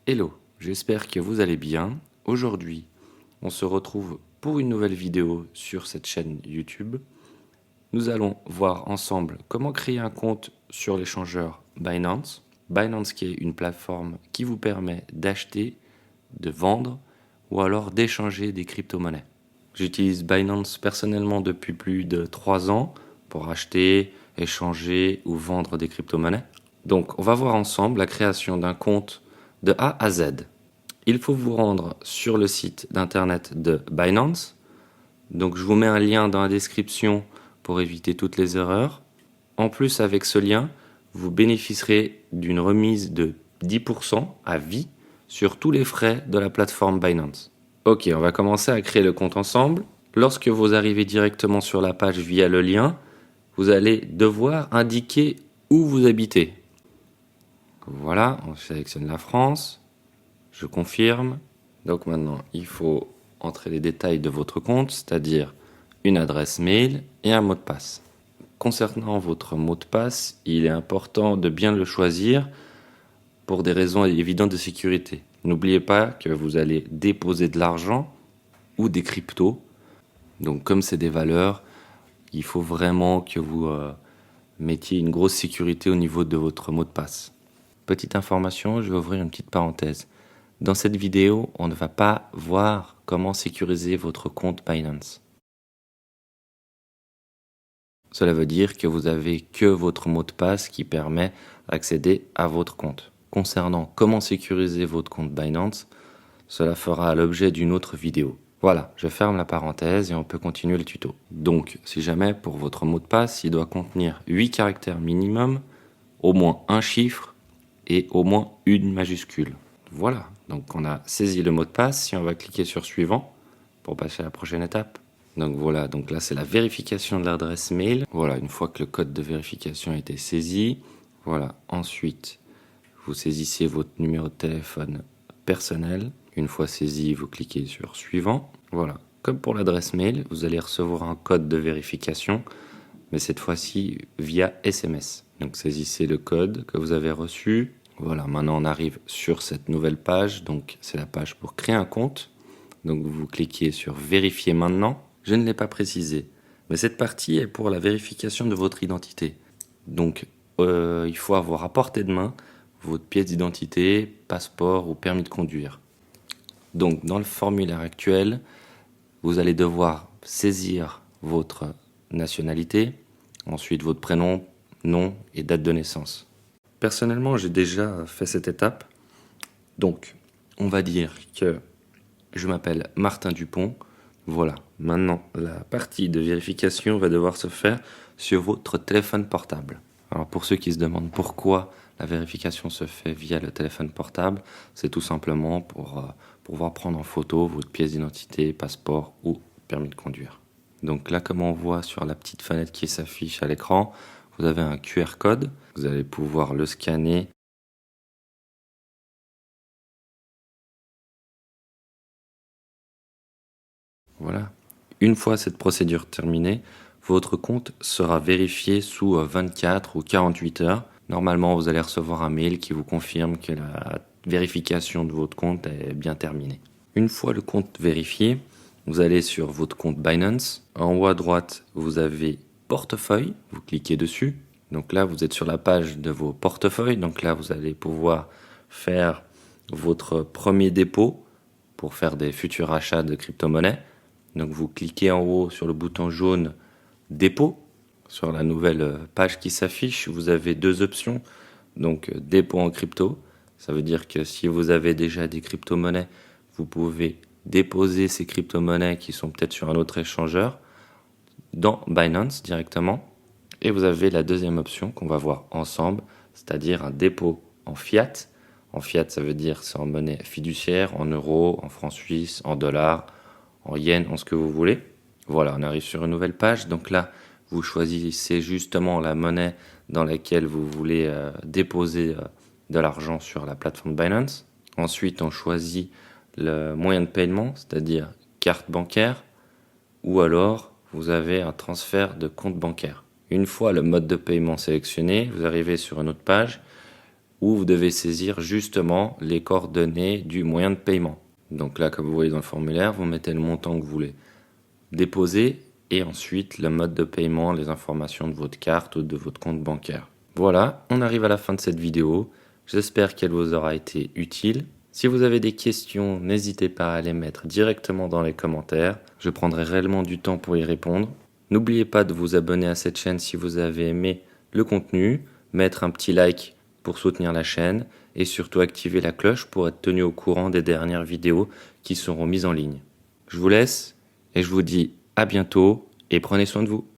Hello, j'espère que vous allez bien. Aujourd'hui, on se retrouve pour une nouvelle vidéo sur cette chaîne YouTube. Nous allons voir ensemble comment créer un compte sur l'échangeur Binance. Binance qui est une plateforme qui vous permet d'acheter, de vendre ou alors d'échanger des crypto-monnaies. J'utilise Binance personnellement depuis plus de 3 ans pour acheter, échanger ou vendre des crypto-monnaies. Donc on va voir ensemble la création d'un compte de A à Z. Il faut vous rendre sur le site d'internet de Binance. Donc je vous mets un lien dans la description pour éviter toutes les erreurs. En plus, avec ce lien, vous bénéficierez d'une remise de 10% à vie sur tous les frais de la plateforme Binance. Ok, on va commencer à créer le compte ensemble. Lorsque vous arrivez directement sur la page via le lien, vous allez devoir indiquer où vous habitez. Voilà, on sélectionne la France. Je confirme. Donc maintenant, il faut entrer les détails de votre compte, c'est-à-dire une adresse mail et un mot de passe. Concernant votre mot de passe, il est important de bien le choisir pour des raisons évidentes de sécurité. N'oubliez pas que vous allez déposer de l'argent ou des cryptos. Donc comme c'est des valeurs, il faut vraiment que vous mettiez une grosse sécurité au niveau de votre mot de passe. Petite information, je vais ouvrir une petite parenthèse. Dans cette vidéo, on ne va pas voir comment sécuriser votre compte Binance. Cela veut dire que vous n'avez que votre mot de passe qui permet d'accéder à votre compte. Concernant comment sécuriser votre compte Binance, cela fera l'objet d'une autre vidéo. Voilà, je ferme la parenthèse et on peut continuer le tuto. Donc, si jamais pour votre mot de passe, il doit contenir 8 caractères minimum, au moins un chiffre et au moins une majuscule. Voilà, donc on a saisi le mot de passe. Si on va cliquer sur suivant pour passer à la prochaine étape. Donc voilà, donc là c'est la vérification de l'adresse mail. Voilà, une fois que le code de vérification a été saisi, voilà, ensuite vous saisissez votre numéro de téléphone personnel. Une fois saisi, vous cliquez sur suivant. Voilà, comme pour l'adresse mail, vous allez recevoir un code de vérification, mais cette fois-ci via SMS. Donc saisissez le code que vous avez reçu. Voilà, maintenant on arrive sur cette nouvelle page, donc c'est la page pour créer un compte. Donc vous cliquez sur vérifier maintenant. Je ne l'ai pas précisé, mais cette partie est pour la vérification de votre identité. Donc il faut avoir à portée de main votre pièce d'identité, passeport ou permis de conduire. Donc dans le formulaire actuel, vous allez devoir saisir votre nationalité, ensuite votre prénom, nom et date de naissance. Personnellement, j'ai déjà fait cette étape. Donc, on va dire que je m'appelle Martin Dupont. Voilà, maintenant la partie de vérification va devoir se faire sur votre téléphone portable. Alors pour ceux qui se demandent pourquoi la vérification se fait via le téléphone portable, c'est tout simplement pour pouvoir prendre en photo votre pièce d'identité, passeport ou permis de conduire. Donc là, comme on voit sur la petite fenêtre qui s'affiche à l'écran, vous avez un QR code. Vous allez pouvoir le scanner. Voilà. Une fois cette procédure terminée, votre compte sera vérifié sous 24 ou 48 heures. Normalement, vous allez recevoir un mail qui vous confirme que la vérification de votre compte est bien terminée. Une fois le compte vérifié, vous allez sur votre compte Binance. En haut à droite, vous avez portefeuille. Vous cliquez dessus. Donc là, vous êtes sur la page de vos portefeuilles. Donc là, vous allez pouvoir faire votre premier dépôt pour faire des futurs achats de crypto-monnaies. Donc vous cliquez en haut sur le bouton jaune dépôt. Sur la nouvelle page qui s'affiche, vous avez deux options. Donc dépôt en crypto, ça veut dire que si vous avez déjà des crypto-monnaies, vous pouvez déposer ces crypto-monnaies qui sont peut-être sur un autre échangeur dans Binance directement. Et vous avez la deuxième option qu'on va voir ensemble, c'est-à-dire un dépôt en fiat. En fiat, ça veut dire c'est en monnaie fiduciaire, en euros, en francs suisses, en dollars, en yens, en ce que vous voulez. Voilà, on arrive sur une nouvelle page. Donc là, vous choisissez justement la monnaie dans laquelle vous voulez déposer de l'argent sur la plateforme Binance. Ensuite, on choisit le moyen de paiement, c'est-à-dire carte bancaire, ou alors vous avez un transfert de compte bancaire. Une fois le mode de paiement sélectionné, vous arrivez sur une autre page où vous devez saisir justement les coordonnées du moyen de paiement. Donc là, comme vous voyez dans le formulaire, vous mettez le montant que vous voulez déposer et ensuite le mode de paiement, les informations de votre carte ou de votre compte bancaire. Voilà, on arrive à la fin de cette vidéo. J'espère qu'elle vous aura été utile. Si vous avez des questions, n'hésitez pas à les mettre directement dans les commentaires. Je prendrai réellement du temps pour y répondre. N'oubliez pas de vous abonner à cette chaîne si vous avez aimé le contenu, mettre un petit like pour soutenir la chaîne et surtout activer la cloche pour être tenu au courant des dernières vidéos qui seront mises en ligne. Je vous laisse et je vous dis à bientôt et prenez soin de vous.